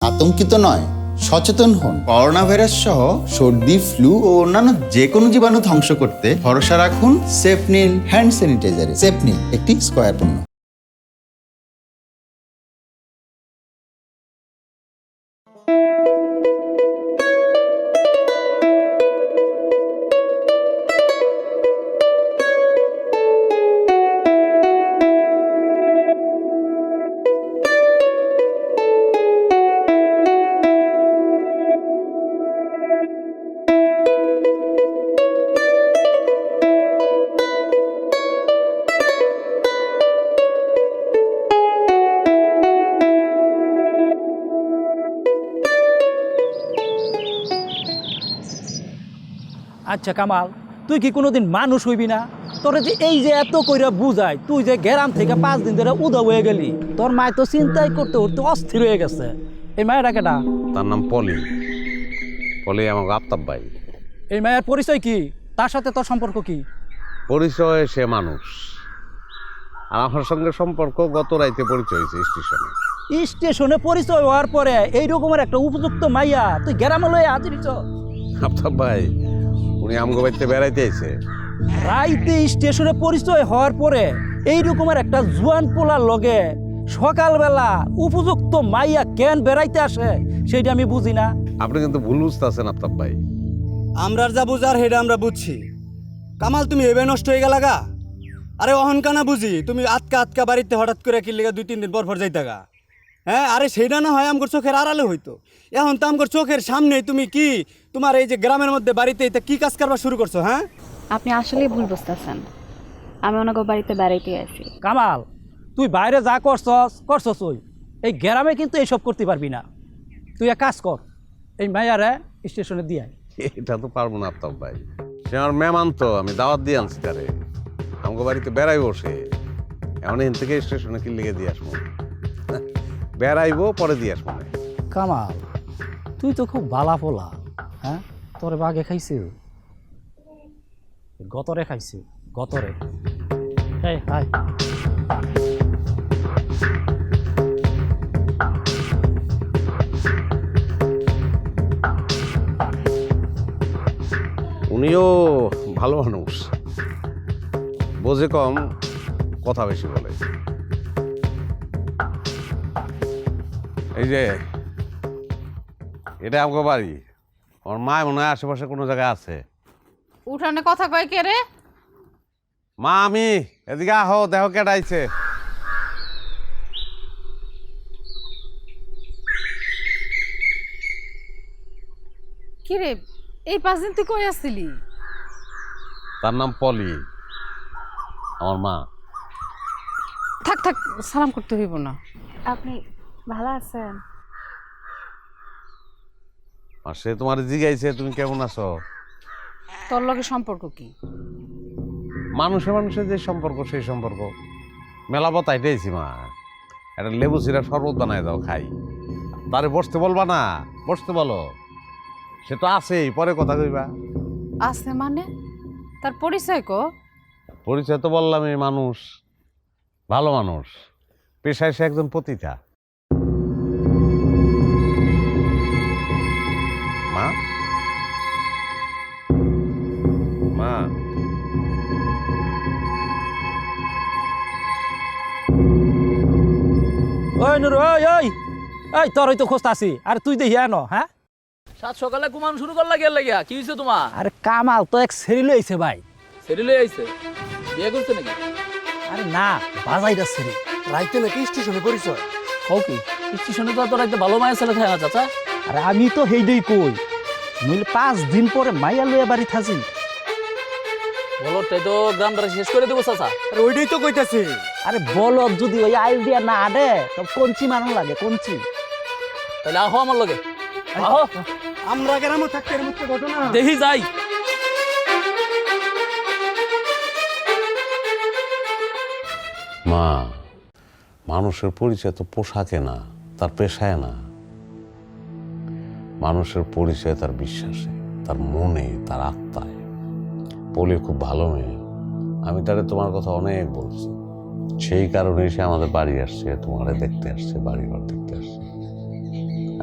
আতঙ্কিত নয়, সচেতন হন। করোনা ভাইরাস সহ সর্দি, ফ্লু ও অন্যান্য যে কোনো জীবাণু ধ্বংস করতে ভরসা রাখুন সেফনিল হ্যান্ড স্যানিটাইজারে। সেফনিল একটি স্কয়ার পণ্য। আচ্ছা কামাল, তুই কি কোনোদিন মানুষ হইবি না? তোরে যে এই যে এত কইরা বুঝায়, তুই যে গ্রাম থেকে 5 দিন ধরে উদা হয়ে গেলি, তোর মায় তো চিন্তাই করতে করতে অস্থির হয়ে গেছে। এই মায়েরা কেডা? তার নাম পলি। পলি আমাকে আফতাব ভাই। এই মায়ের পরিচয় কি? তার সাথে তোর সম্পর্ক কি? পরিচয় সে মানুষ, আর আমার সঙ্গে সম্পর্ক গত রাইতে পরিচয় হয়েছে স্টেশনে। স্টেশনে পরিচয় হওয়ার পরে এই রকমের একটা উপযুক্ত মাইয়া তুই গ্রামে লয়ে হাজির ছ? আফতাব ভাই উনি আমগো বাড়িতে বেড়াইতে আইছে। রাইতে স্টেশনে পরিচয় হওয়ার পরে এই রকমের একটা জুয়ান পোলার লগে সকালবেলা উপযুক্ত মাইয়া কেন বেড়াইতে আসে সেটা আমি বুঝি না। আপনি কিন্তু ভুল বুঝতেছেন আফতাব ভাই। আমরা যা বুঝার হেডা আমরা বুঝছি। কামাল তুমি এবে নষ্ট হয়ে গেলা গা? আরে অহনকানা বুঝি তুমি আটকা আটকা বাড়িতে হঠাৎ করে কি লেগে 2-3 দিন পর যাইতা গা? হ্যাঁ, আরে সেইটা না হয় আমগর চোখের আড়ালে হইতো। এখন তো আমগর চোখের সামনে তুমি কি তোমার এই যে গ্রামের মধ্যে বাড়িতে এটা কি কাজ করবা শুরু করছো? হ্যাঁ, আপনি আসলেই ভুল বুঝতেছেন। আমি ওনাকে বাড়িতে বেড়াইতে আছি। কামাল, তুই বাইরে যা করছস ওই এই গ্রামে কিন্তু এইসব করতে পারবি না। তুই এক কাজ কর, এই মাইয়ারে স্টেশনে দিয়ে আয়। এটা তো পারবো না আফতাব ভাই, সে আমার মেহমান তো, আমি দাওয়াত দিয়ে আনছি তারে। আমগো বাড়িতে বেড়াই বসে এমন এখান থেকে স্টেশনে কি লেগে দিয়ে আসবো? বেড়াইবো পরে দিয়ে আসবো। কামাল, তুই তো খুব বালা পোলা। হ্যাঁ, তোরে বাগে খাইছে, গতরে খাইছে, গতরে। এই হাই, উনিও ভালো মানুষ, বোঝে কম, কথা বেশি বলে। এই যে এটা আমাকে বাড়ি, আমার মা মনে হয় আশেপাশে কোনো জায়গায় আছে। উঠানে কথা কয় কে রে? মা আমি এদিকে আহো, দেহ কেটাইছে। কি রে, এই 5 দিন তুই কই আসছিলি? তার নাম পলি, আমার মা। থাক থাক, সালাম করতে হইব না। আপনি ভালো আছেন? আর সে তোমার জিগাইছে তুমি কেমন আছো। তোর লগে সম্পর্ক কি? মানুষে মানুষের যে সম্পর্ক সেই সম্পর্ক। মেলা বতাইতেছি মা, একটা লেবু সিরা শরবত বানায় দাও খাই। তারে বসতে বলবা না, বসতে বলো। সে তো আছেই, পরে কথা কইবা। আছে মানে? তার পরিচয় কো? পরিচয় তো বললাম, এই মানুষ ভালো মানুষ, পেশায় সে একজন পতিতা। মা মা ওই নুর, ওই ওই এই তোর তো খোঁজ আছি। আরে তুই দেখি আনো। হ্যাঁ, সাত সকালে ঘুমান শুরু করলা গেল লাগিয়া কি হয়েছে তোমার? আরে কামাল তো এক সেরি লইছে ভাই। সেরি লই আইছে, বিয়ে করছে নাকি? আরে না, বাজাইটা সেরি। রাইতে নাকি স্টেশনে পরিচয়? কও কি স্টেশনে তো তোর একটা ভালো মায়ের ছেলে থাকে না চাচা? আরে আমি তো হেইডই কই, নইলে 5 দিন পরে মাইয়া লইয়া বাড়ি থাকি। বলটাই তো গ্রামটা শেষ করে দেবো চাচা। আরে ওইটাই তো কইতাছি। আরে বলো, যদি ওই আইডিয়া না আডে তো কঞ্চি মানুষ লাগে, কঞ্চি। তাহলে আহো আমার লগে, আহো আমরা গ্রামে থাকতে এর মুখে ঘটনা দেখি যাই। মা, মানুষের পরিচয় তো পোশাকে না, তার পেশায় না। মানুষের পরিচয় তার বিশ্বাসে, তার মনে, তার আত্মায়। পলি খুব ভালো মেয়ে, আমি তারে তোমার কথা অনেক বলছি। সেই কারণে সে আমাদের বাড়ি আসছে, তোমারে দেখতে আসছে, বাড়িঘর দেখতে আসছে।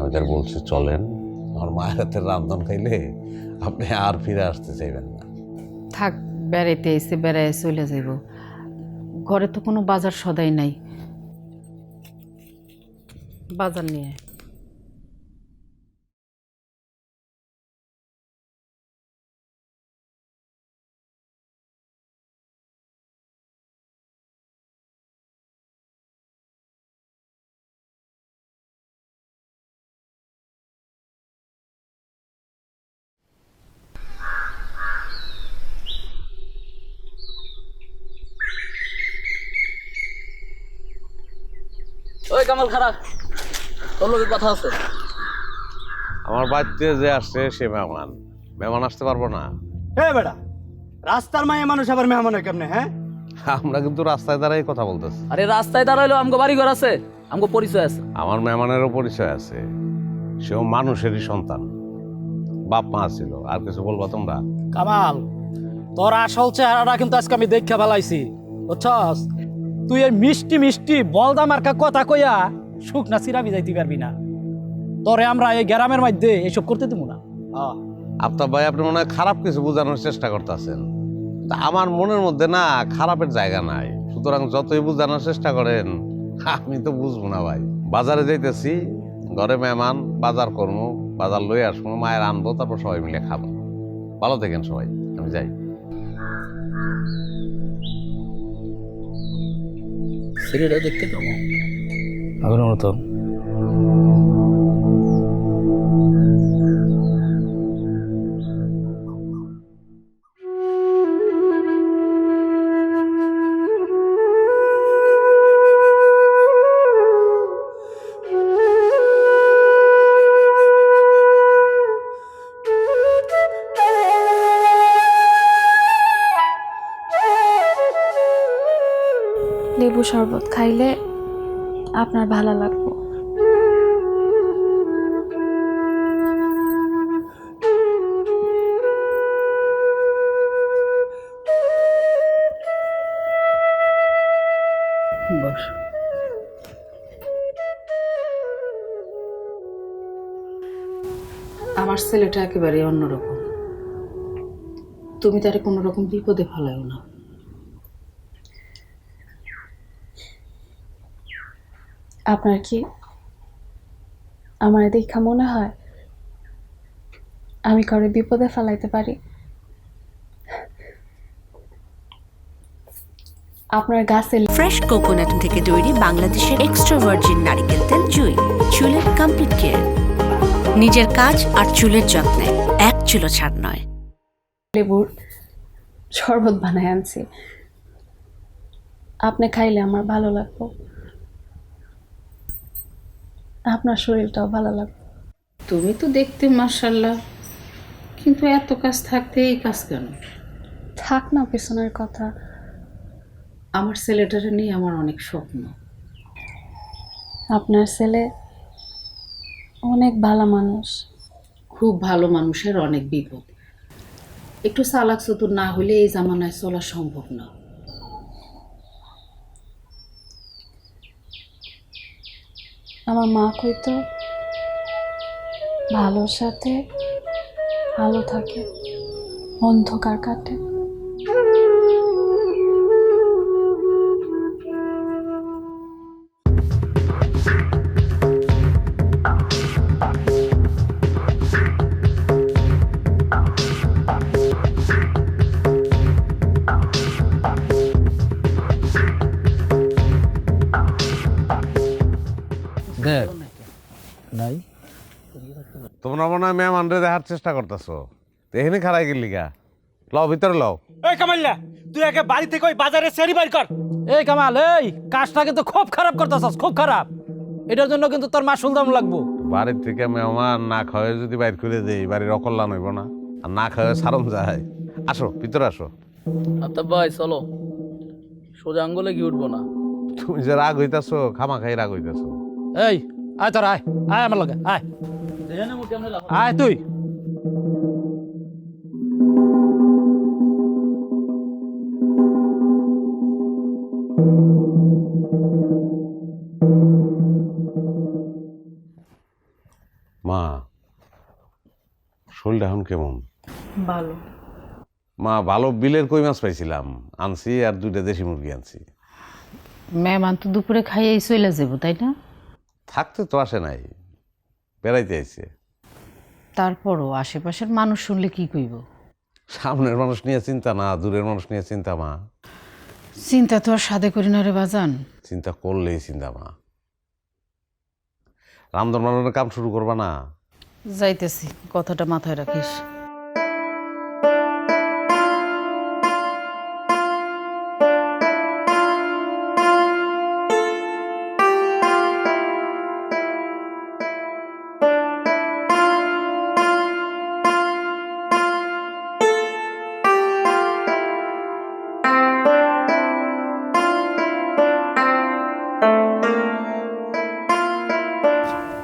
আমি তার বলছি চলেন, আমার মায়ের হাতের রান্ধন খাইলে আপনি আর ফিরে আসতে চাইবেন না। থাক, বেড়াইতে এসে বেড়ায় চলে যাইব। ঘরে তো কোনো বাজার সদাই নাই, বাজার নিয়ে আয়। ওই কামাল খারাপ, তোর লোকের কথা আছে। আমার বাড়িতে যে আসছে সে মেহমান, মেহমান আসতে পারবো না। হে বেটা, রাস্তার মায়ে মানুষ আবার মেহমান হয় কেমনে? হ্যাঁ, আমরা কিন্তু রাস্তায় দাঁড়াই কথা বলতেছি। আরে রাস্তায় দাঁড়াইলো, আমগো বাড়ি ঘর আছে, আমগো পরিচয় আছে। আমার মেহমানেরও পরিচয় আছে, সেও মানুষেরই সন্তান, বাপ মা ছিল। আর কিছু বলবা তোমরা? কামাল, তোর আসল চেহারাটা কিন্তু আজকে আমি দেখা ফেলাইছি, বুঝছস? তুই এই মিষ্টি মিষ্টি বলদা মার্কা কথা কইয়া শুকনা সিরাবি যাইতে পারবি না। তোরে আমরা এই গ্রামের মধ্যে এসব করতে দেবো না। আফতাব ভাই, আপনি মনে হয় খারাপ কিছু বোঝানোর চেষ্টা করতেছেন। তা আমার মনের মধ্যে না খারাপের জায়গা নাই, সুতরাং যতই বোঝানোর চেষ্টা করেন আমি তো বুঝবো না ভাই। বাজারে যাইতেছি, ঘরে মেহমান, বাজার করবো, বাজার লই আসবো, মায়ের আনবো, তারপর সবাই মিলে খাবো। ভালো থাকেন সবাই, আমি যাই। ছেলেটা দেখতে কেমন? আগের মতো লেবু শরবত খাইলে আপনার ভালো লাগবে। বস। আমার ছেলেটা একেবারে অন্যরকম, তুমি তারে কোনো রকম বিপদে ফেলাও না। আপনার কি আমার দেখা মনে হয় আমি কারো বিপদে ফেলাইতে পারি? আপনার গাছে ফ্রেশ কোকোনাট থেকে তৈরি বাংলাদেশের এক্সট্রা ভার্জিন নারিকেল তেল জুই, চুলের কমপ্লিট কেয়ার, নিজের কাজ আর চুলের যত্নে এক চুলো ছাড় নয়। লেবুর শরবত বানায় আনছি, আপনি খাইলে আমার ভালো লাগবে, আপনার শরীরটাও ভালো লাগবে। তুমি তো দেখতে মাশাআল্লাহ, কিন্তু এত কাজ থাকতে এই কাজ কেন? থাক না পেছনের কথা, আমার ছেলেটারে নিয়ে আমার অনেক স্বপ্ন। আপনার ছেলে অনেক ভালো মানুষ। খুব ভালো মানুষের অনেক বিপদ, একটু চালাক চতুর না হলে এই জামানায় চলা সম্ভব না। আমার মা কইতো ভালোর সাথে ভালো থাকে, অন্ধকার কাটে। দেখ নাই, তোমরা মনে হয় মেহমানরে দেখার চেষ্টা করতেছো, এখানে খারাই গেলি গা। লও ভিতরে লও। এই কামাল্লা, তুই আগে বাড়ি থেকে ওই বাজারে সেরি বাইর কর। এই কামাল, এই কাজটা কিন্তু খুব খারাপ করতেছস, খুব খারাপ। এটার জন্য কিন্তু তোর মাসুল দাম লাগবো। বাড়ির থেকে মেহমান না খাওয়াই যদি বাইর করে দেই, বাড়ির অকল্যাণ হইব না? আর না খাওয়াই সারম যায়। আসো ভিতরে আসো। আফতাব ভাই চলো, সোজা আঙ্গুলে গিয়ে উঠবো না। তুমি যে রাগ হইতাছো, খামা খাই রাগ হইতাছো। এই আয়, তোর আয়, আয় আমার লগে আয়, আয় তুই। মা শরীরটা এখন কেমন? ভালো। মা ভালো বিলের কই মাছ পাইছিলাম, আনছি আর 2টা দেশি মুরগি আনছি। মেহমান তো দুপুরে খাইয়েই চলে যাবো, তাই না? থাকতে তো আসে নাই, বেড়াইতে আইছে। তারপরও আশেপাশের মানুষ শুনলে কি কইব? সামনের মানুষ নিয়ে চিন্তা না, দূরের মানুষ নিয়ে চিন্তা মা। চিন্তা তো আর সাদে করি না রে বাজান। চিন্তা করলেই চিন্তা মা। রামধন মানের কাম শুরু করবা না? যাইতেছি, কথাটা মাথায় রাখিস।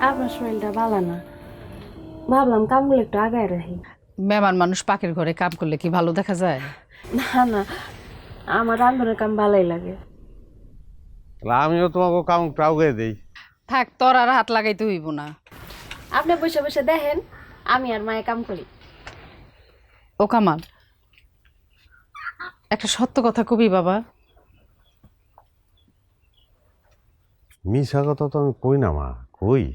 আপনার শরীরটা ভালো না, ভাবলাম কামগুলো একটু আগায় রাখি। মেহমান মানুষ পাকের ঘরে কাম করলে কি ভালো দেখা যায়? না না, আমার রান্ধনের কাম ভালোই লাগে। তাহলে আমিও তোমাকে কাম টাউগে দেই। থাক, তোর আর হাত লাগাইতে হইব না। আপনি বসে বসে দেখেন, আমি আর মায়ে কাম করি। ও কামাল, একটা সত্য কথা কবি বাবা। মিশা কথা তো আমি কই না মা, কই।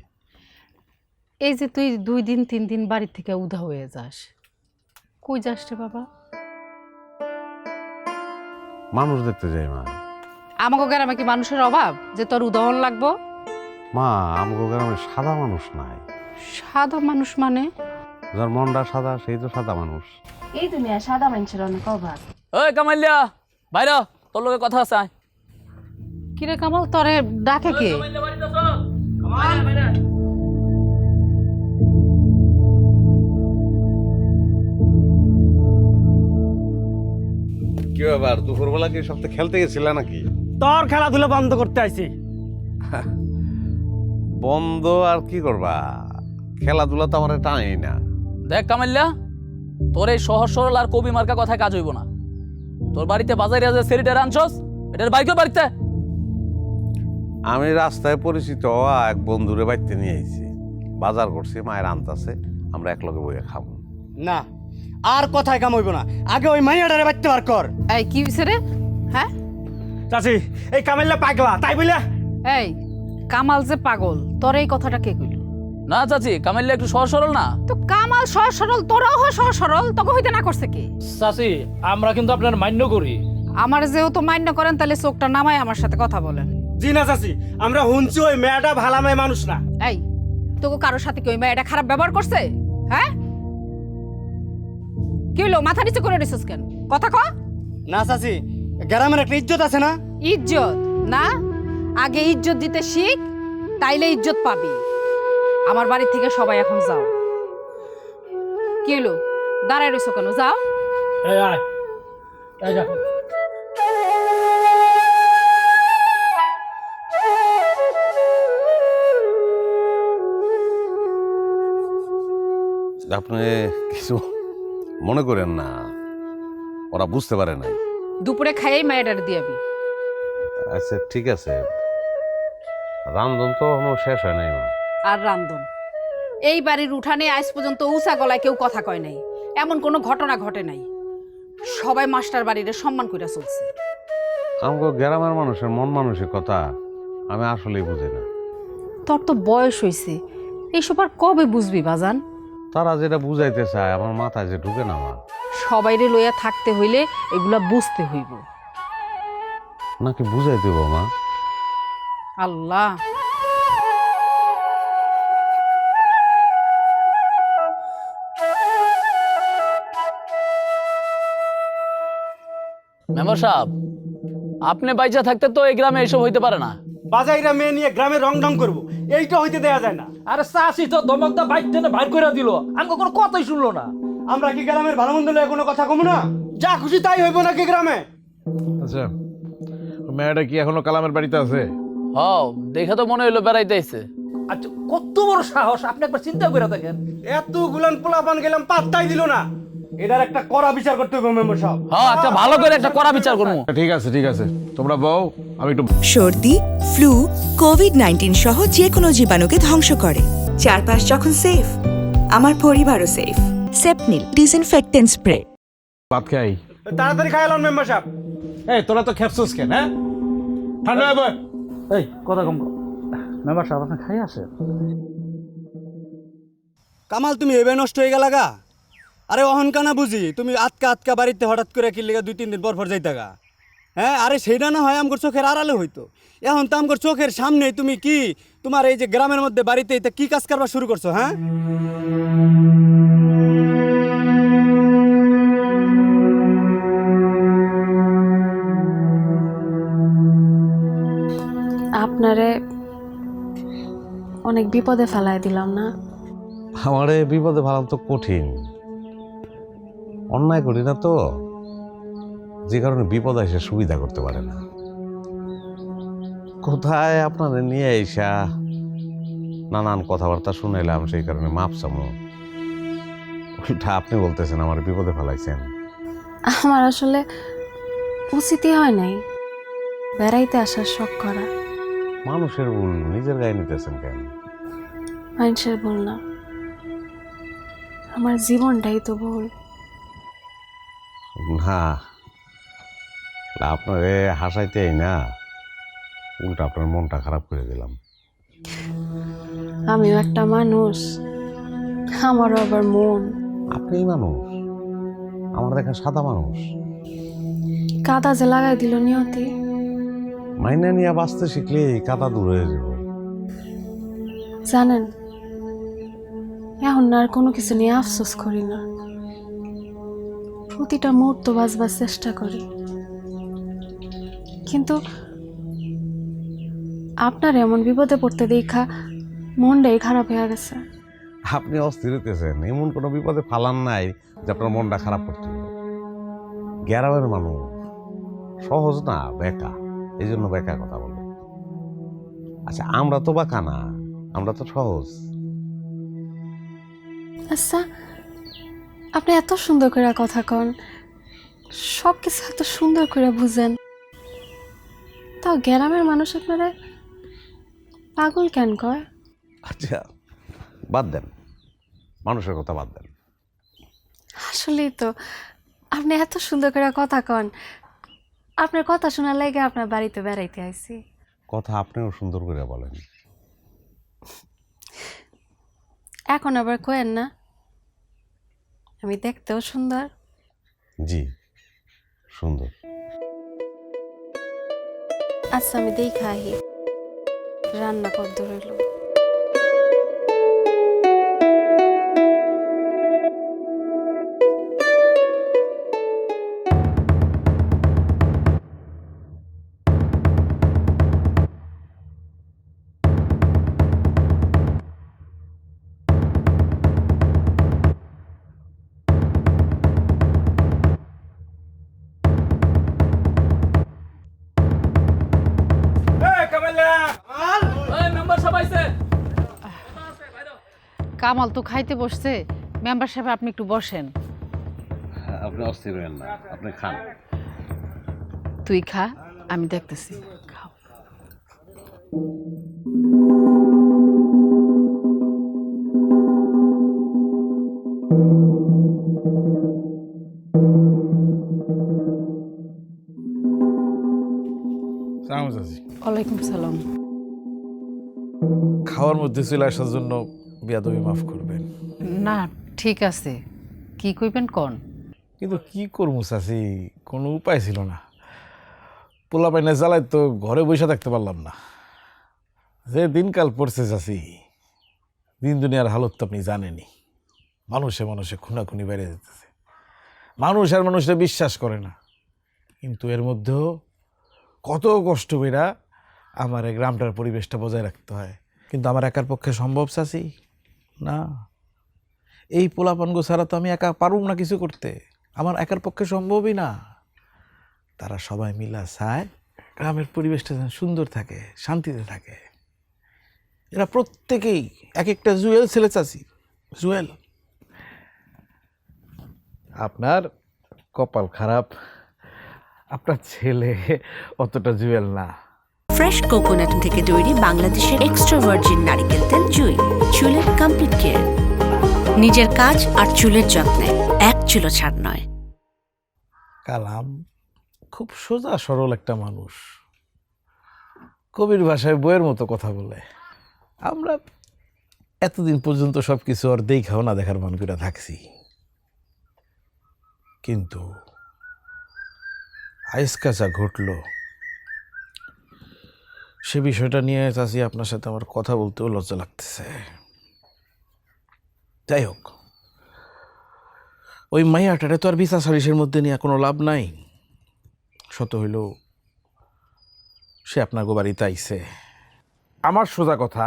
এই যে তুই 2 দিন 3 দিন বাড়ির থেকে উধা হয়ে যাস, কই যাস রে বাবা? মানুষ দেখতে যাই মা। আমাকে গ্রামে কি মানুষের অভাব যে তোর উদাহরণ লাগবো? মা আমাকে গ্রামে সাদা মানুষ নাই। সাদা মানুষ মানে? যার মনটা সাদা সেই তো সাদা মানুষ। এই দুনিয়া সাদা মানুষের অনেক অভাব। ওই কামাইলিয়া বাইরে, তোর লগে কথা আছে। আয়। কিরে কামাল, তোরে ডাকে কে? কি ব্যাপার, দুপুরবেলা কি সপ্তাহে খেলতে গেছিল নাকি? তোর খেলাধুলা বন্ধ করতে আইছি। বন্ধ আর কি করবা, খেলাধুলা তো আমার টানেই না। দেখ কামাইলিয়া, তোর এই সহজ সরল আর কবি মার্কা কথায় কাজ হইব না। তোর বাড়িতে বাজারে যে সেরিটার আনছস, এটার বাইক বাড়িতে। আমি রাস্তায় পরিচিত এক বন্ধুরে বাড়িতে নিয়ে আইছি, বাজার করছি, মায়ের আনতাছে, আমরা একলগে বইয়ে খাবো। না, আর কথায় কাম হইব না। আগে ওই মাইয়াটারে বাইতে বার কর। এই কি হইছে রে? হ্যাঁ চাচি, এই কামাইল্লা পাগলা তাই বলে? এই কামাল যে পাগল, তোর এই কথাটা কে কইল? না চাচি, কামাইলিয়া একটু সহজ সরল না। তো কামাল সহজ সরল, তোরাও হয় সহজ সরল, তোকে হইতে না করছে কি? চাচি, আমরা কিন্তু আপনার মান্য করি। আমার যেহেতু মান্য করেন, তাহলে চোখটা নামায় আমার সাথে কথা বলেন। জি না চাচি, আমরা শুনছি ওই মেয়েটা ভালা মেয়ে মানুষ না। এই তোকে কারোর সাথে কি ওই মেয়েটা খারাপ ব্যবহার করছে? হ্যাঁ কি হইলো, মাথা নিচে করে রেছিস কেন? কথা ক। না চাচি, গ্রামের একটা ইজ্জত আছে না? ইজ্জত না, আগে ইজ্জত দিতে শিখ, তাইলে ইজ্জত পাবি। আমার বাড়ি থেকে সবাই এখন যাও। কি হলো, দাঁড়ায় রইছো কেন? যাও। এই আয়, এই যা। আপনি কিছু মনে করেন না, ওরা বুঝতে পারে নাই। দুপুরে খাইয়েই মায়ের দিয়াবি। আচ্ছা ঠিক আছে, রামধন তো এখনো শেষ হয় নাই মা। আর রামধন, এই বাড়ির উঠানে আজ পর্যন্ত উঁচা গলায় কেউ কথা কয় নাই, এমন কোনো ঘটনা ঘটে নাই। সবাই মাস্টার বাড়িরে সম্মান কইরা চলছে। আমাকে গ্রামের মানুষের মন মানসিকতা আমি আসলেই বুঝি না। তোর তো বয়স হইছে, এইসব আর কবে বুঝবি বাজান? তারা যেটা বুঝাইতে চায় আমার মাথায় যে ঢুকে না মা। সবাইরে লইয়া থাকতে হইলে এগুলা বুঝতে হইব। নাকি বুঝাই দেব মা? আল্লাহ, মেম্বার সাহেব, আপনি বাইচা থাকতে তো এই গ্রামে এইসব হইতে পারে না। বাজাইরা মেয়ে নিয়ে গ্রামে রং ঢং করবো, এইটা হইতে দেয়া যায় না। আরে চাচি তো দমকদা বাইক টেনে বাইর করে দিল, আমাকে কোনো কথাই শুনলো না। আমরা কি গ্রামের ভালো মন্দ লইয়া কোনো কথা কমু না? যা খুশি তাই হইব নাকি গ্রামে? আচ্ছা, মেয়েটা কি এখনো কালামের বাড়িতে আছে? হ, দেখে তো মনে হইলো বেড়াইতে আইছে। আচ্ছা, কত বড় সাহস, আপনি একবার চিন্তা করে দেখেন। এত গুলান পোলাপান গেলাম, পাত্তাই দিল না। এটার একটা কড়া বিচার করতে হবে মেম্বার সাহেব। হ্যাঁ, একটা ভালো করে একটা কড়া বিচার করবো। ঠিক আছে ঠিক আছে, তোমরা বউ, আমি একটু। সর্দি, ফ্লু, কোভিড-19 সহ যে কোনো জীবাণুকে ধ্বংস করে। চারপাশ যখন সেফ, আমার পরিবারও সেফ। সেপনিল disinfectant spray. ভাত খাই। তাড়াতাড়ি খাই লন মেম্বার সাহেব। এই তোরা তো খেপছিস কেন, হ্যাঁ? ঠান্ডা হবে। এই কথা কম মেম্বার সাহেব আপনি খাই আসে। কামাল তুমি এবে নষ্ট হয়ে গেলাগা। আরে অহনকানা বুঝি তুমি আটকা আটকা বাড়িতে হঠাৎ করে কি লেগে 2-3 দিন পর যাইতাগা। হ্যাঁ, আরে সেইটা না হয় আমগর চোখের আড়ালে হইতো, এখন তো আমগর চোখের সামনে তুমি কি তোমার এই যে গ্রামের মধ্যে বাড়িতে এটা কি কাজ করবা শুরু করছো? হ্যাঁ, আপনারে অনেক বিপদে ফেলায় দিলাম না? আমারে বিপদে ভালো তো কঠিন, অন্যায় করি না তো, যে কারণে বিপদ এসে সুবিধা করতে পারে না। কোথায় আপনাদের নিয়ে এসা নানান কথাবার্তা শুনাইলাম, সেই কারণে মাপ চামো। উল্টা আপনি বলতেছেন আমার বিপদে ফেলাইছেন। আমার আসলে উচিতই হয় নাই বেড়াইতে আসার শখ করা। মানুষের ভুল নিজের গায়ে নিতেছেন কেন? মানুষের ভুল না, আমার জীবনটাই তো ভুল। না, আপনারে হাসাইতেই না, উল্টা আপনার মনটা খারাপ করে দিলাম। আমিও একটা মানুষ, আমারও আবার মন। আপনি মানুষ, আমার দেখা সাদা মানুষ। কাদা যে লাগাই দিল নিয়তি। মাইনা নিয়ে বাঁচতে শিখলে কাদা দূর হয়ে যাব। জানেন, এখন না আর কোনো কিছু নিয়ে আফসোস করি না, প্রতিটা মুহূর্ত বাঁচবার চেষ্টা করি। কিন্তু আপনার এমন বিপদে পড়তে দেখা মনটাই খারাপ হয়ে গেছে। আপনি অস্থির হইতেছেন, এমন কোনো বিপদে ফালান নাই যে আপনার মনটা খারাপ করতে হবে। গ্রামের মানুষ সহজ না, বেকা, এই জন্য বেকা কথা বলে। আচ্ছা, আমরা তো বাঁকা না, আমরা তো সহজ। আচ্ছা, আপনি এত সুন্দর করে কথা কন, সব কিছু এত সুন্দর করে বুঝেন, তাও গ্রামের মানুষ আপনারা পাগল কেন কয়? আচ্ছা বাদ দেন, মানুষের কথা বাদ দেন। আসলেই তো আপনি এত সুন্দর করে কথা কন, আপনার কথা শোনার লাগে আপনার বাড়িতে বেড়াইতে আইছি। কথা আপনিও সুন্দর করে বলেন। এখন আবার কয়েন না আমি দেখতেও সুন্দর? জি, সুন্দর। আচ্ছা, আমি দেখা আহি রান্না কত রইল। মেম্বার সব আইছে। কামাল তো খাইতে বসছে, মেম্বার সাহেব আপনি একটু বসেন। আপনি অস্থির হবেন না, আপনি খান। তুই খা, আমি দেখতেছি। খাও। ওয়ালাইকুম সালাম। খাওয়ার মধ্যে চলে আসার জন্য বেয়াদবি মাফ করবেন। না ঠিক আছে, কি কইবেন কন। কিন্তু কি করবো চাচি, কোনো উপায় ছিল না। পোলা পাইনা জ্বালাই তো ঘরে বসে থাকতে পারলাম না। যে দিনকাল পড়ছে চাচি, দিন দুনিয়ার হালত তো আপনি জানেনই। মানুষে মানুষে খুনাখুনি বেড়ে যেতেছে, মানুষ আর মানুষরা বিশ্বাস করে না। কিন্তু এর মধ্যেও কত কষ্ট বেড়া আমার এই গ্রামটার পরিবেশটা বজায় রাখতে হয়। কিন্তু আমার একার পক্ষে সম্ভব চাচি না। এই পোলাপানগো ছাড়া তো আমি একা পারুম না কিছু করতে, আমার একার পক্ষে সম্ভবই না। তারা সবাই মিলা চায় গ্রামের পরিবেশটা যেন সুন্দর থাকে, শান্তিতে থাকে। এরা প্রত্যেকেই এক একটা জুয়েল ছেলে চাচি, জুয়েল। আপনার কপাল খারাপ, আপনার ছেলে অতটা জুয়েল না। ফ্রেশ কোকোনাট থেকে তৈরি বাংলাদেশের এক্সট্রা ভার্জিন নারিকেল তেল জুই, চুলের কমপ্লিট কেয়ার। নিজের কাজ আর চুলের যত্নে এক চুলো ছাড় নয়। কালাম খুব সোজা সরল একটা মানুষ, কবির ভাষায় বইয়ের মতো কথা বলে। আমরা এতদিন পর্যন্ত সবকিছু আর দেখাও না দেখার মান করে থাকছি, কিন্তু আইসকা যা ঘটল সে বিষয়টা নিয়ে চাচি আপনার সাথে আমার কথা বলতেও লজ্জা লাগতেছে। যাই হোক, ওই মাইয়াটারে তো আর বিচার সালিশের মধ্যে নিয়ে কোনো লাভ নাই। শত হইল সে আপনার বাড়িতে আইছে। আমার সোজা কথা,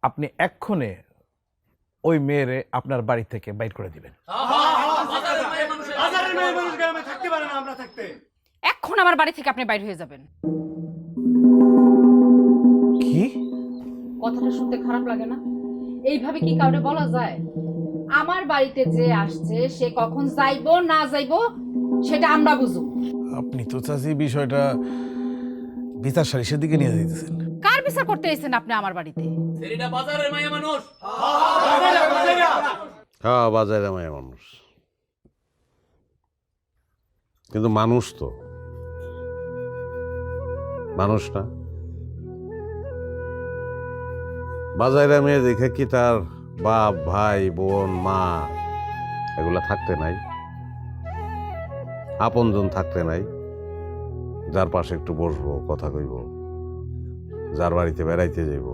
আপনি এক্ষণে ওই মেয়েরে আপনার বাড়ি থেকে বাইর করে দিবেন। এখন আমার বাড়ি থেকে আপনি বাইরে হয়ে যাবেন। কি কথাটা শুনতে খারাপ লাগে না? এইভাবে কি কাউরে বলা যায়? আমার বাড়িতে যে আসছে সে কখন যাইবো না যাইবো সেটা আমরা বুঝব। আপনি তো চাচি বিষয়টা বিচার সালিশের দিকে নিয়ে যেতেছেন। কার বিচার করতে এসেছেন আপনি আমার বাড়িতে? সেরিটা বাজারের মায়া মানুষ। হ্যাঁ, বাজারে মায়া মানুষ, কিন্তু মানুষ তো মানুষ না। বাজারে মেয়ে দেখে কি তার বাপ, ভাই, বোন, মা এগুলা থাকতে নাই? আপনজন থাকতে নাই? যার পাশে একটু বসবো, কথা কইব, যার বাড়িতে বেড়াইতে যাইব।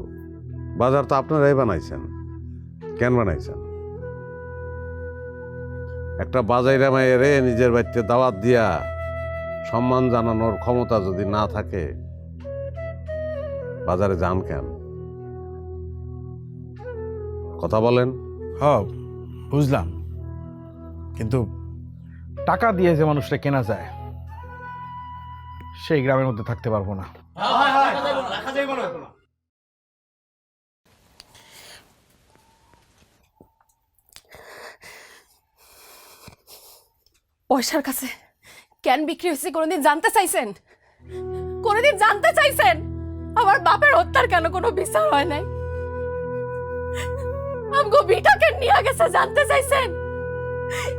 বাজার তো আপনারাই বানাইছেন। কেন বানাইছেন? একটা বাজাইরা মায়েরে নিজের বাড়িতে দাওয়াত দিয়া সম্মান জানানোর ক্ষমতা যদি না থাকে, বাজারে যান কেন? কথা বলেন। হ্যাঁ, বুঝলাম, কিন্তু টাকা দিয়ে যে মানুষটা কেনা যায় সেই গ্রামের মধ্যে থাকতে পারবো না। পয়সার কাছে কেন বিক্রি হয়েছে কোনোদিন জানতে চাইছেন? কোনোদিন জানতে চাইছেন আমার বাপের হত্যার কেন কোনো বিচার হয় নাই? আমগো বিটাকে নিয়ে গেছে জানতে চাইছেন?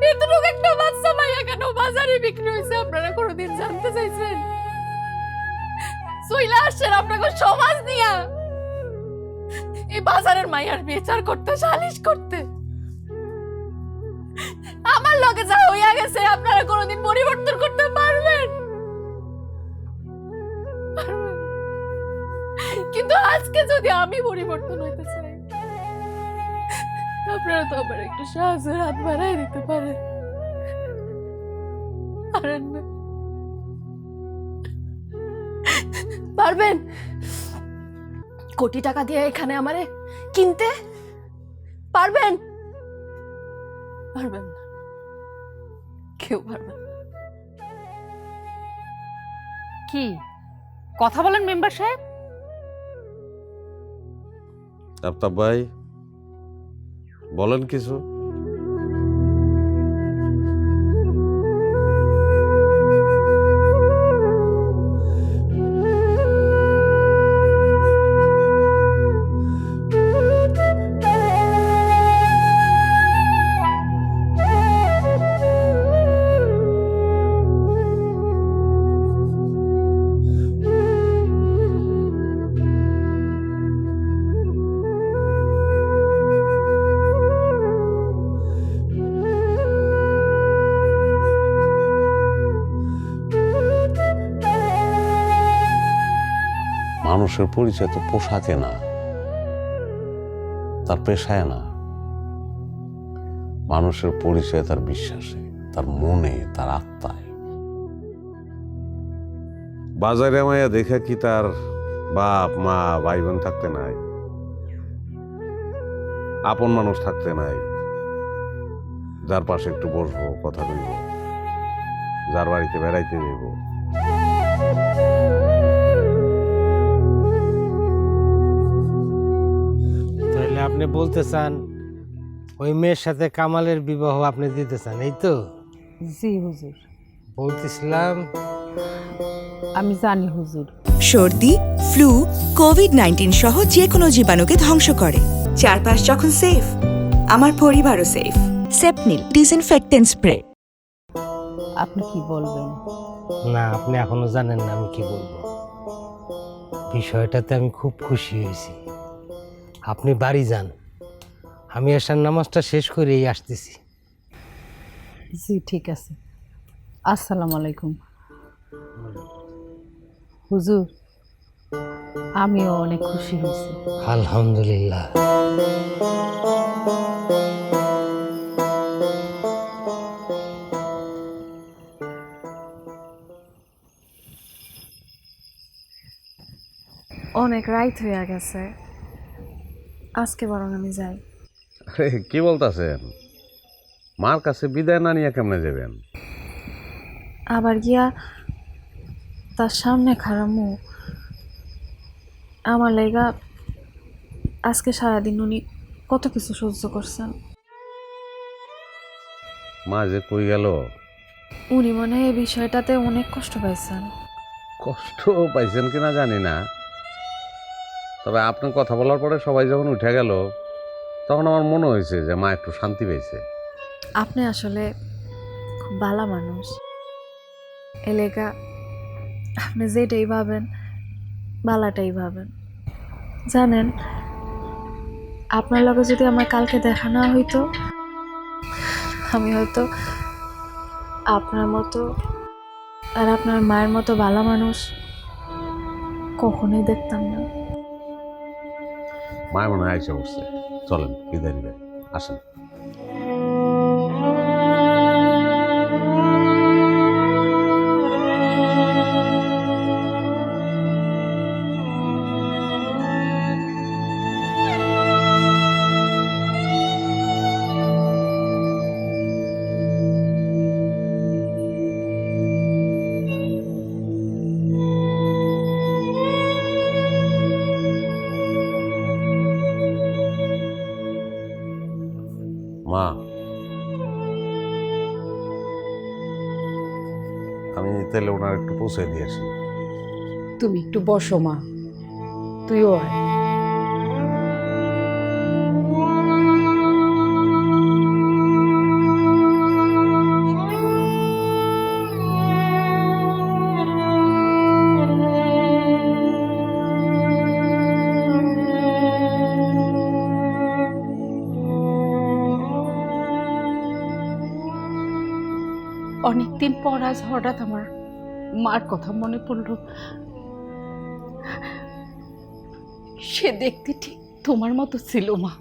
এতটুকু একটা বাচ্চা মাইয়া কেন বাজারে বিক্রি হয়েছে আপনারা কোনোদিন জানতে চাইছেন? সইলা আসছেন আপনাকে সমাজ নিয়া এই বাজারের মাইয়ার বিচার করতে, সালিশ করতে। আমার লগে যা হইয়া গেছে আপনারা কোনোদিন পরিবর্তন করতে পারবেন? কিন্তু আজকে যদি আমি পরিবর্তন হইতে চাই, আপনারা তো আবার একটু সাহায্যের হাত বাড়াই দিতে পারেন। পারেন না? পারবেন কোটি টাকা দিয়ে এখানে আমারে কিনতে? পারবেন? পারবেন না, কেউ পারবেন না। কি কথা বলেন মেম্বার সাহেব? আফতাব ভাই, বলেন কিছু। মানুষের পরিচয় তো পোশাকে না, তার পেশায় না। মানুষের পরিচয় তার বিশ্বাসে, তার মনে, তার আত্মায়। বাজারে মায়া দেখে কি তার বাপ, মা, ভাই বোন থাকতে নাই? আপন মানুষ থাকতে নাই? যার পাশে একটু বসবো, কথা কইব, যার বাড়িতে বেড়াইতে যাইব। তাহলে আপনি বলতে চান ওই মেয়ের সাথে কামালের বিবাহ আপনি দিতে চান, এই তো? জি হুজুর। বলতেছিলাম আমি জানি হুজুর। সর্দি, ফ্লু, কোভিড-19 সহ যে কোনো জীবাণুকে ধ্বংস করে। চারপাশ যখন সেফ, আমার পরিবারও সেফ। সেপনিল disinfectant spray. আপনি কি বলবেন? না, আপনি এখনো জানেন না আমি কি বলবো। বিষয়টাতে আমি খুব খুশি হয়েছি। আপনি বাড়ি যান, আমি এশার নামাজটা শেষ করেই আসতেছি। জি ঠিক আছে। আসসালামু আলাইকুম। হুজুর, আমিও অনেক খুশি হয়েছি। আলহামদুলিল্লাহ। অনেক রাইত হয়ে গেছে, আজকে বরং আমি যাই। আরে কি বলতেছেন? মার কাছে বিদায় না নিয়ে কেমনে যাবেন? আবার গিয়া তার সামনে খারামু, আমার লেগা আজকে সারাদিন উনি কত কিছু সহ্য করছেন। মা যে কই গেল? উনি মনে হয় এই বিষয়টাতে অনেক কষ্ট পাইছেন। কষ্ট পাইছেন কিনা জানি না, তবে আপনি কথা বলার পরে সবাই যখন উঠে গেল তখন আমার মনে হয়েছে যে মা একটু শান্তি পেয়েছে। আপনি আসলে খুব ভালো মানুষ। এলাকা আপনি যেটাই ভাবেন বালাটাই ভাবেন। জানেন, আপনার লগে যদি আমার কালকে দেখা না হইতো, আমি হয়তো আপনার মতো আর আপনার মায়ের মতো ভালো মানুষ কখনোই দেখতাম না। মায়ের মনে হয় আইসা বসছে, চলেন বিদায় নিবেন, আসেন। মা, আমি তাহলে ওনার একটু পৌঁছে দিয়ে আসি। তুমি একটু বসো মা, তুইও আয়। অনেকদিন পর আজ হঠাৎ আমার মার কথা মনে পড়লো। সে দেখতে ঠিক তোমার মতো ছিল মা।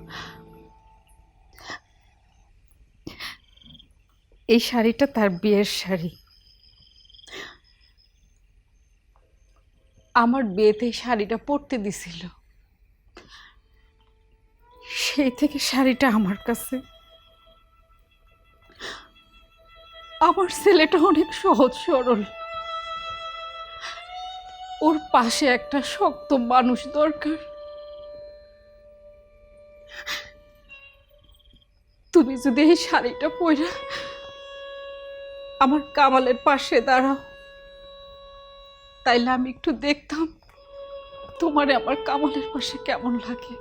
এই শাড়িটা তার বিয়ের শাড়ি। আমার বিয়েতে এই শাড়িটা পরতে দিছিল, সেই থেকে শাড়িটা আমার কাছে। আমার ছেলেটা অনেক সহজ সরল, ওর পাশে একটা শক্ত মানুষ দরকার। তুমি যদি এই শাড়িটা পরে আমার কামালের পাশে দাঁড়াও, তাইলে আমি একটু দেখতাম তোমারে আমার কামালের পাশে কেমন লাগে।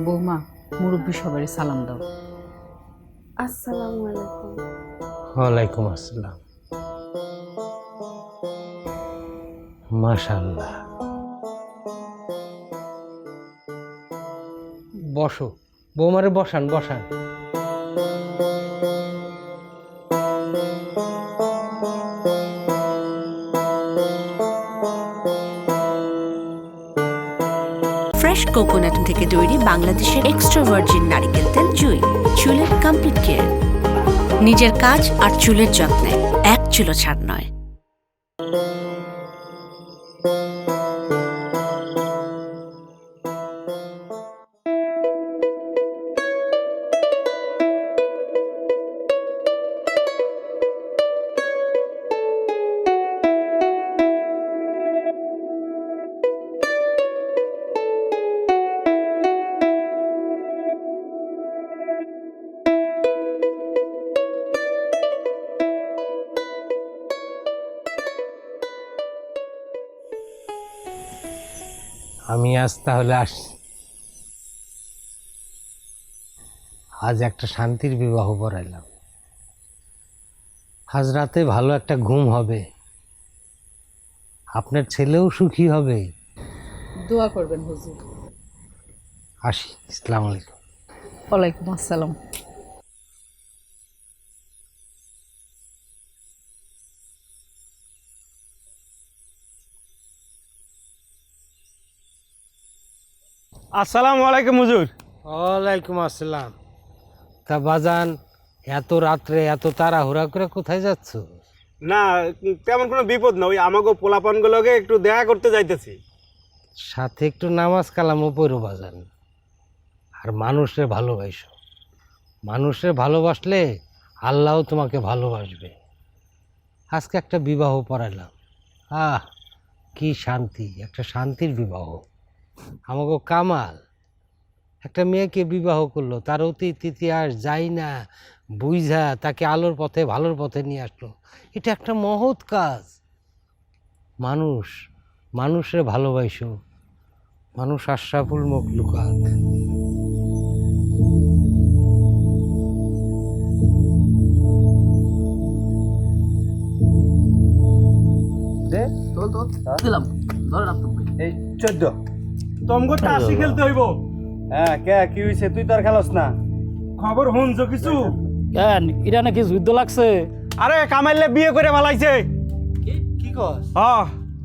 বৌমা, মুরব্বী সবারই সালাম দাও। আসসালামু আলাইকুম। ওয়ালাইকুম আসসালাম। মাশাআল্লাহ। বসো। বৌমারে বসান বসান। ফ্রেশ কোকোনাট থেকে তৈরি বাংলাদেশের এক্সট্রা ভার্জিন নারিকেল তেল জুই, চুলের কমপ্লিট কেয়ার। নিজের কাজ আর চুলের যত্নে এক চুলো ছাড় নয়। আমি আজ তাহলে আসছি। আজ একটা শান্তির বিবাহ পড়াইলাম। আজ রাতে ভালো একটা ঘুম হবে, আপনার ছেলেও সুখী হবে। দোয়া করবেন হুজুর। আসি, আসসালামু আলাইকুম। ওয়ালাইকুম আসসালাম। আসসালামু আলাইকুম হুজুর। ওয়ালাইকুম আসসালাম। তা বাজান, এত রাত্রে এত তাড়াহুড়া করে কোথায় যাচ্ছ? না, তেমন কোনো বিপদ না, ওই আমাকে পোলাপানগুলোকে একটু দেখা করতে যাইতেছি। সাথে একটু নামাজ কালামও পড়ো বাজান। আর মানুষের ভালোবাসো, মানুষের ভালোবাসলে আল্লাহও তোমাকে ভালোবাসবে। আজকে একটা বিবাহ পড়াইলাম, কি শান্তি, একটা শান্তির বিবাহ। আমাকে কামাল একটা মেয়েকে বিবাহ করলো, তার অতীত ইতিহাস যাই না বুঝা তাকে আলোর পথে ভালোর পথে নিয়ে আসলো। এটা একটা মহৎ কাজ। মানুষ মানুষের ভালোবাসো, মানুষ আশরাফুল মখলুকাত। এই 14 তোমগো তাসি খেলতে হইব। হ্যাঁ, কে কি হইছে? তুই তো আর খেলস না। খবর শুনছো কিছু? কেন এটা নাকি যুদ্ধ লাগছে? আরে কামাইলে বিয়ে করে ভালাইছে। কি কস? হ্যাঁ,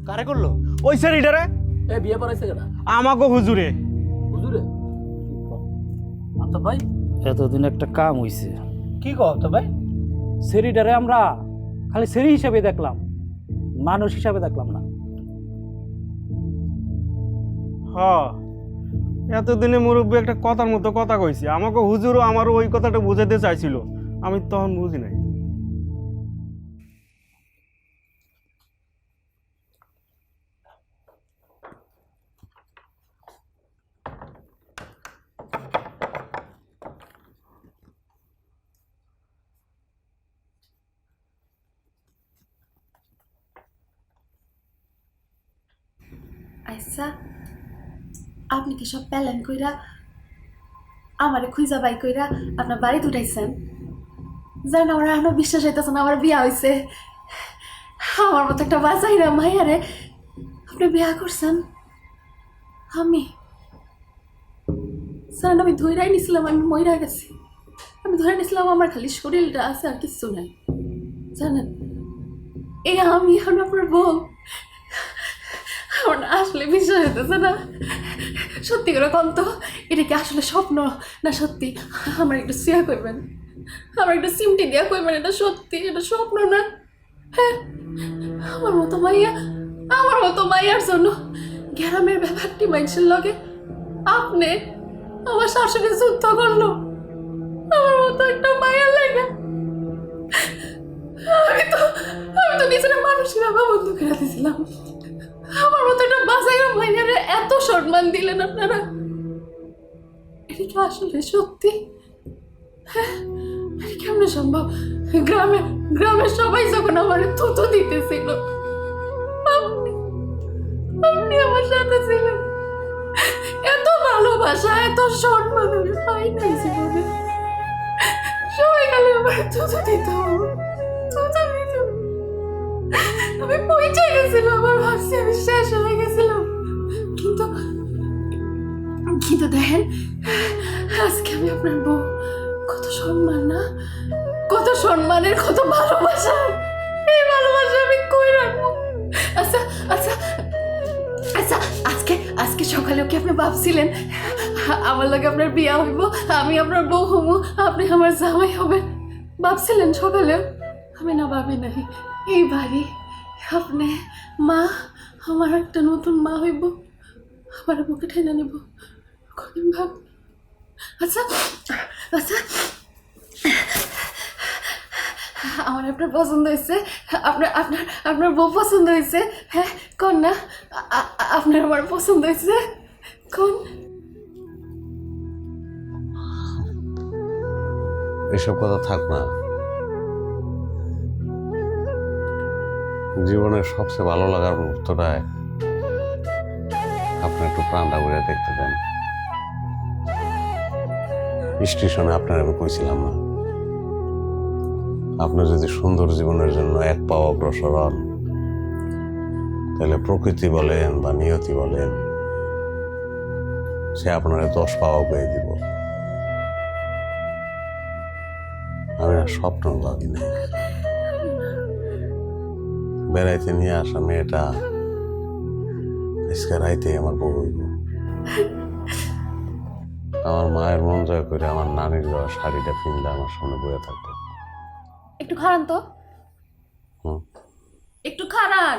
কারে করলো? ওই সেরিটারে এ বিয়ে পড়াইছে কেনা আমাকে হুজুরে। হুজুরে আচ্ছা ভাই, এতদিন একটা কাম হইছে। কি কস তো ভাই? সেরিটারে আমরা খালি সেরি হিসাবে দেখলাম, মানুষ হিসাবে দেখলাম না। হ্যাঁ, এতদিনে মুরব্বী একটা কথার মতো কথা কইছি। আমাকে হুজুরও আমারও ওই কথাটা বুঝাতে চাইছিল, আমি তখন বুঝি নাই। আচ্ছা, আপনি কি সব প্যালেন কইরা আমারে খুঁজা বাই কইরা আপনার বাড়ি উঠাইছেন? জান, আমার এখনো বিশ্বাস হইতেছে না আমার বিয়া হয়েছে। আমার মতো একটা বাজাইরা মাইয়ারে আপনি বিয়া করছেন। আমি জান, আমি ধৈরাই নিছিলাম আমি মইরা গেছি। আমি ধরে নিছিলাম আমার খালি শরীরটা আছে আর কিছু নাই। জানেন, এই আমি এখন আপনার বউ। আমার না আসলে বিশ্বাস হইতেছে না। সত্যি করে কন তো, এটা কি আসলে স্বপ্ন না সত্যি? আমার একটু সিয়া করবেন, আমার একটু সিমটি দিয়া কইবেন এটা সত্যি, এটা স্বপ্ন না। হ্যাঁ, আমার মতো মাইয়ার জন্য গ্রামের ব্যাপারটি মানুষের লগে আপনি আমার শাশুড়ি যুদ্ধ করলো। আমার মতো একটা মাইয়ার লাগে আমি তো নিজের মানুষের বাবা বন্ধ করে দিয়েছিলাম। আমার মতো একটা বাসায় মাইয়ারে এত সম্মান দিলেন আপনারা, এটা কি আসলে সত্যি? হ্যাঁ, এটা কেমন সম্ভব? গ্রামের সবাই যখন আমার থুতু দিতেছিল, আপনি আমার সাথে ছিলেন। এত ভালোবাসা এত সম্মান আমি পাই নাই জীবনে। সবাই গেলে আমার থুতু দিত, আমি পৌঁছে গেছিলাম, আমার ভাবছি আমি শেষ হয়ে গেছিলাম। কিন্তু দেখেন আজকে আমি আপনার বউ, কত সম্মান না, কত সম্মানের, কত ভালোবাসা। এই ভালোবাসা আমি কই রাখবো? আচ্ছা আচ্ছা আচ্ছা, আজকে আজকে সকালেও কি আপনি ভাবছিলেন আমার লাগে আপনার বিয়া হইব, আমি আপনার বউ হবো, আপনি আমার জামাই হবেন? ভাবছিলেন সকালেও? আমি না ভাবি নাই। এই বাড়ি আপনি মা, আমার একটা নতুন মা হইব, আমার বুকে টেনে নিব, কদিন ভাব। আচ্ছা আচ্ছা, আমার আপনার পছন্দ হয়েছে, আপনার আপনার আপনার বউ পছন্দ হয়েছে? হ্যাঁ কোন না, আপনার আমার পছন্দ হয়েছে কোন? এসব কথা থাক না, জীবনের সবচেয়ে ভালো লাগার মুহূর্তটায় আপনি একটু প্রাণটা ঘুরে দেখতে দেন। স্টেশনে আপনার আমি কইছিলাম না, আপনি যদি সুন্দর জীবনের জন্য এক পাও অগ্রসর হন, তাহলে প্রকৃতি বলেন বা নিয়তি বলেন, সে আপনার 10 পাও পেয়ে দিব। আমি আর স্বপ্ন ভাবি না, বেড়াইতে নিয়ে আসা মেয়েটা আজকে রাইতে আমার বউ হইব। আমার মায়ের মন জয় করে আমার নানির দেওয়া শাড়িটা কিনলে আমার সামনে বয়ে থাকতো। একটু খারান তো, হুম। একটু খারান।